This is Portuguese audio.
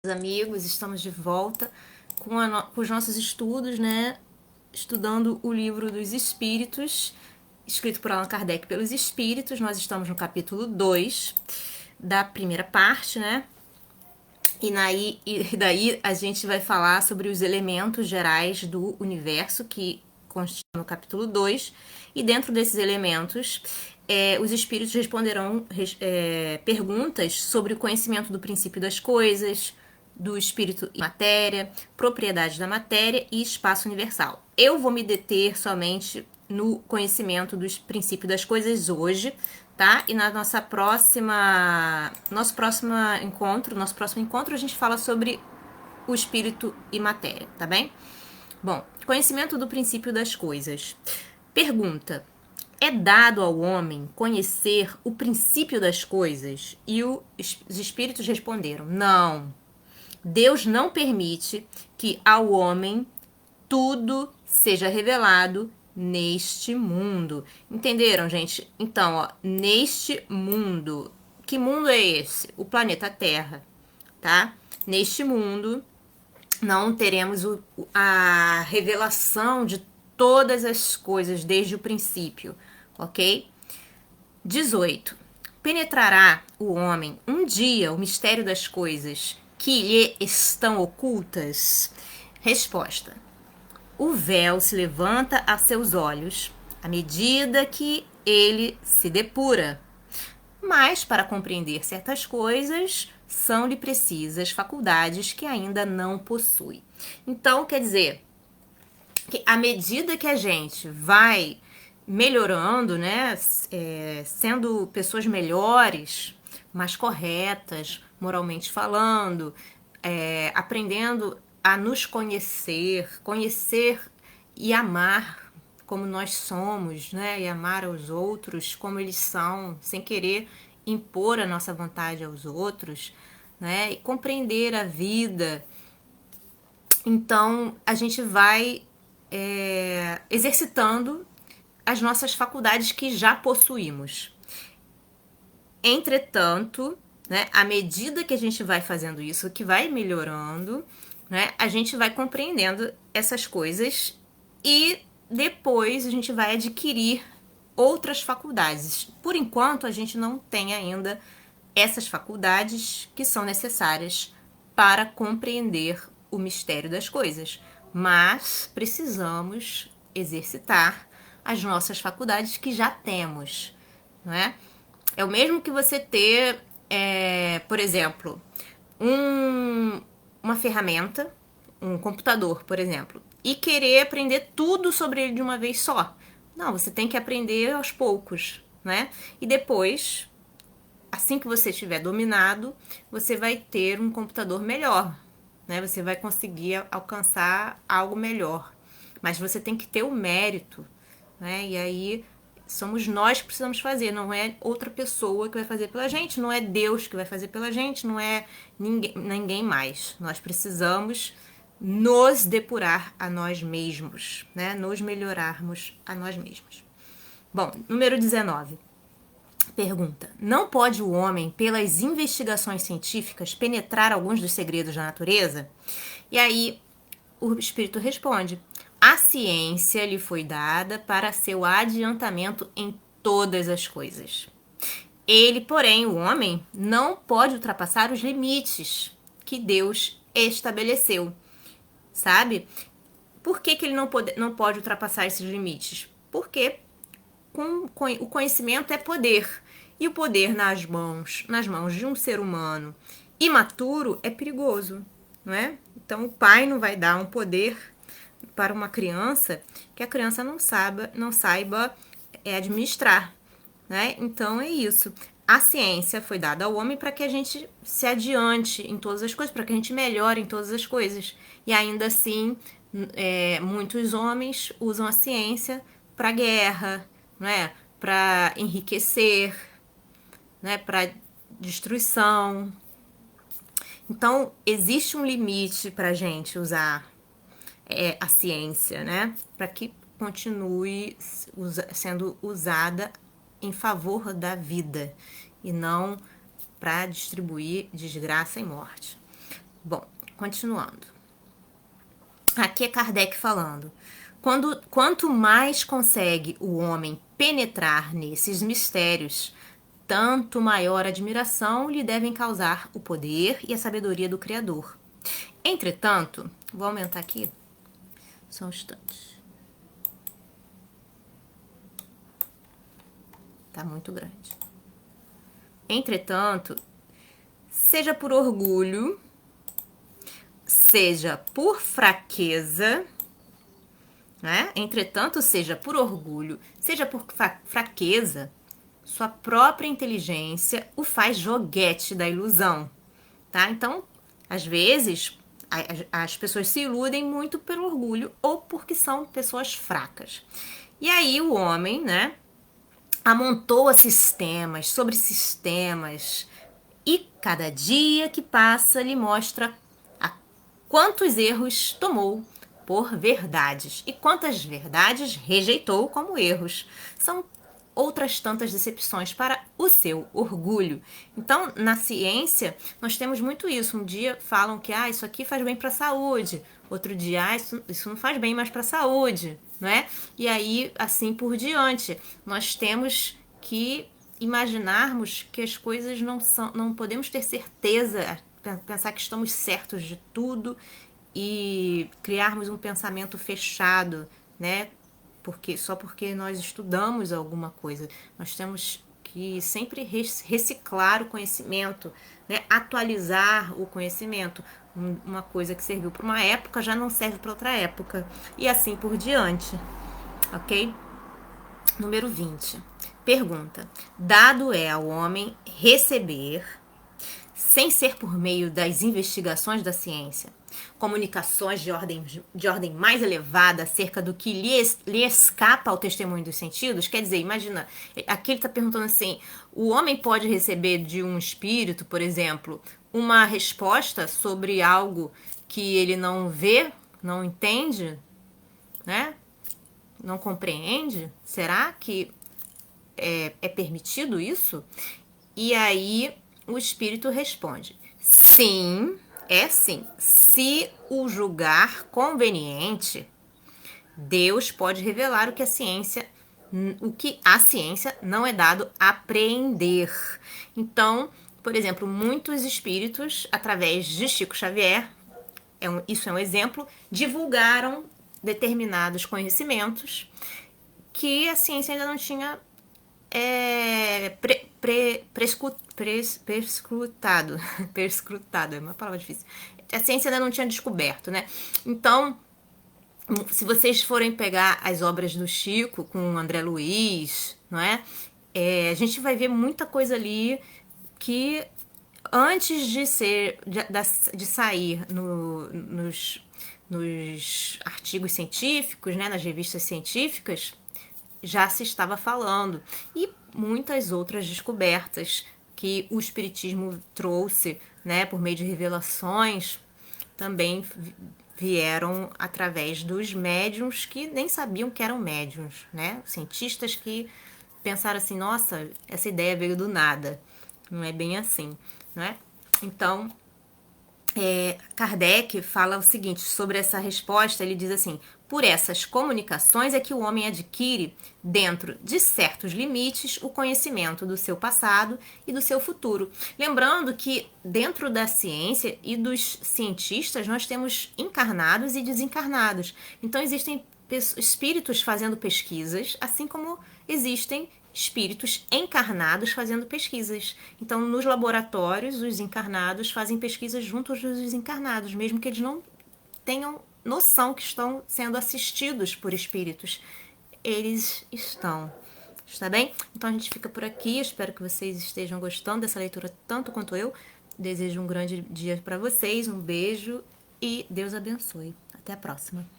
Amigos, estamos de volta com os nossos estudos, né? Estudando o livro dos Espíritos, escrito por Allan Kardec pelos Espíritos. Nós estamos no capítulo 2 da primeira parte, né? E daí a gente vai falar sobre os elementos gerais do universo que constituem no capítulo 2. E dentro desses elementos, os espíritos responderão perguntas sobre o conhecimento do princípio das coisas, do espírito e matéria, propriedade da matéria e espaço universal. Eu vou me deter somente no conhecimento dos princípios das coisas hoje, tá? E na nosso próximo encontro a gente fala sobre o espírito e matéria, tá bem? Bom, conhecimento do princípio das coisas. Pergunta: é dado ao homem conhecer o princípio das coisas? E os espíritos responderam: não. Deus não permite que ao homem tudo seja revelado neste mundo. Entenderam, gente? Então, ó, neste mundo. Que mundo é esse? O planeta Terra, tá? Neste mundo não teremos a revelação de todas as coisas desde o princípio, ok? 18. Penetrará o homem um dia o mistério das coisas que lhe estão ocultas? Resposta: o véu se levanta a seus olhos à medida que ele se depura. Mas, para compreender certas coisas, são-lhe precisas faculdades que ainda não possui. Então, quer dizer, que à medida que a gente vai melhorando, né, sendo pessoas melhores, mais corretas, moralmente falando, aprendendo a nos conhecer e amar como nós somos, né, e amar aos outros como eles são, sem querer impor a nossa vontade aos outros, né, e compreender a vida. Então, a gente vai exercitando as nossas faculdades que já possuímos. Entretanto, né, à medida que a gente vai fazendo isso, que vai melhorando, né, a gente vai compreendendo essas coisas e depois a gente vai adquirir outras faculdades. Por enquanto, a gente não tem ainda essas faculdades que são necessárias para compreender o mistério das coisas, mas precisamos exercitar as nossas faculdades que já temos, não é? É o mesmo que você ter, por exemplo, uma ferramenta, um computador, por exemplo, e querer aprender tudo sobre ele de uma vez só. Não, você tem que aprender aos poucos, né? E depois, assim que você tiver dominado, você vai ter um computador melhor, né? Você vai conseguir alcançar algo melhor. Mas você tem que ter o mérito, né? E aí somos nós que precisamos fazer, não é outra pessoa que vai fazer pela gente, não é Deus que vai fazer pela gente, não é ninguém mais. Nós precisamos nos depurar a nós mesmos, né? Nos melhorarmos a nós mesmos. Bom, número 19. Pergunta: não pode o homem, pelas investigações científicas, penetrar alguns dos segredos da natureza? E aí o espírito responde: a ciência lhe foi dada para seu adiantamento em todas as coisas. Ele, porém, o homem, não pode ultrapassar os limites que Deus estabeleceu. Sabe? Por que ele não pode ultrapassar esses limites? Porque o conhecimento é poder. E o poder nas mãos de um ser humano imaturo é perigoso, não é? Então o pai não vai dar um poder para uma criança que a criança não saiba administrar, né? Então é isso. A ciência foi dada ao homem para que a gente se adiante em todas as coisas, para que a gente melhore em todas as coisas. E ainda assim, muitos homens usam a ciência para guerra, né? Para enriquecer, né? Para destruição. Então, existe um limite para a gente usar a ciência, né? Para que continue sendo usada em favor da vida e não para distribuir desgraça e morte. Bom, continuando. Aqui é Kardec falando. Quanto mais consegue o homem penetrar nesses mistérios, tanto maior admiração lhe devem causar o poder e a sabedoria do Criador. Entretanto, vou aumentar aqui, só um instante. Tá muito grande. Entretanto, seja por orgulho, seja por fraqueza, né? Entretanto, seja por orgulho, seja por fraqueza, sua própria inteligência o faz joguete da ilusão, tá? Então, às vezes, as pessoas se iludem muito pelo orgulho ou porque são pessoas fracas. E aí o homem, né, amontoa sistemas sobre sistemas e cada dia que passa lhe mostra quantos erros tomou por verdades e quantas verdades rejeitou como erros. São outras tantas decepções para o seu orgulho. Então, na ciência, nós temos muito isso. Um dia falam que isso aqui faz bem para a saúde, outro dia isso não faz bem mais para a saúde, não é? E aí, assim por diante, nós temos que imaginarmos que as coisas não podemos ter certeza, pensar que estamos certos de tudo e criarmos um pensamento fechado, né? Só porque nós estudamos alguma coisa, nós temos que sempre reciclar o conhecimento, né? Atualizar o conhecimento. Uma coisa que serviu para uma época já não serve para outra época e assim por diante, ok? Número 20. Pergunta: dado é ao homem receber, sem ser por meio das investigações da ciência, comunicações de ordem mais elevada acerca do que lhe escapa ao testemunho dos sentidos? Quer dizer, imagina, aqui ele está perguntando assim, o homem pode receber de um espírito, por exemplo, uma resposta sobre algo que ele não vê, não entende, né? Não compreende? Será que é permitido isso? E aí o espírito responde: sim, é sim. Se o julgar conveniente, Deus pode revelar o que a ciência não é dado a apreender. Então, por exemplo, muitos espíritos, através de Chico Xavier, isso é um exemplo, divulgaram determinados conhecimentos que a ciência ainda não tinha perscrutado. Perscrutado, é uma palavra difícil. A ciência ainda não tinha descoberto, né? Então, se vocês forem pegar as obras do Chico com o André Luiz, não é? A gente vai ver muita coisa ali que antes de sair nos artigos científicos, né, nas revistas científicas, já se estava falando. E muitas outras descobertas que o espiritismo trouxe, né, por meio de revelações, também vieram através dos médiuns que nem sabiam que eram médiuns, né? Cientistas que pensaram assim, nossa, essa ideia veio do nada. Não é bem assim, não é? Então, Kardec fala o seguinte sobre essa resposta, ele diz assim: por essas comunicações é que o homem adquire, dentro de certos limites, o conhecimento do seu passado e do seu futuro. Lembrando que dentro da ciência e dos cientistas nós temos encarnados e desencarnados. Então existem espíritos fazendo pesquisas, assim como existem espíritos encarnados fazendo pesquisas. Então, nos laboratórios, os encarnados fazem pesquisas juntos dos desencarnados, mesmo que eles não tenham noção que estão sendo assistidos por espíritos. Eles estão. Está bem? Então a gente fica por aqui. Espero que vocês estejam gostando dessa leitura tanto quanto eu. Desejo um grande dia para vocês, um beijo e Deus abençoe. Até a próxima.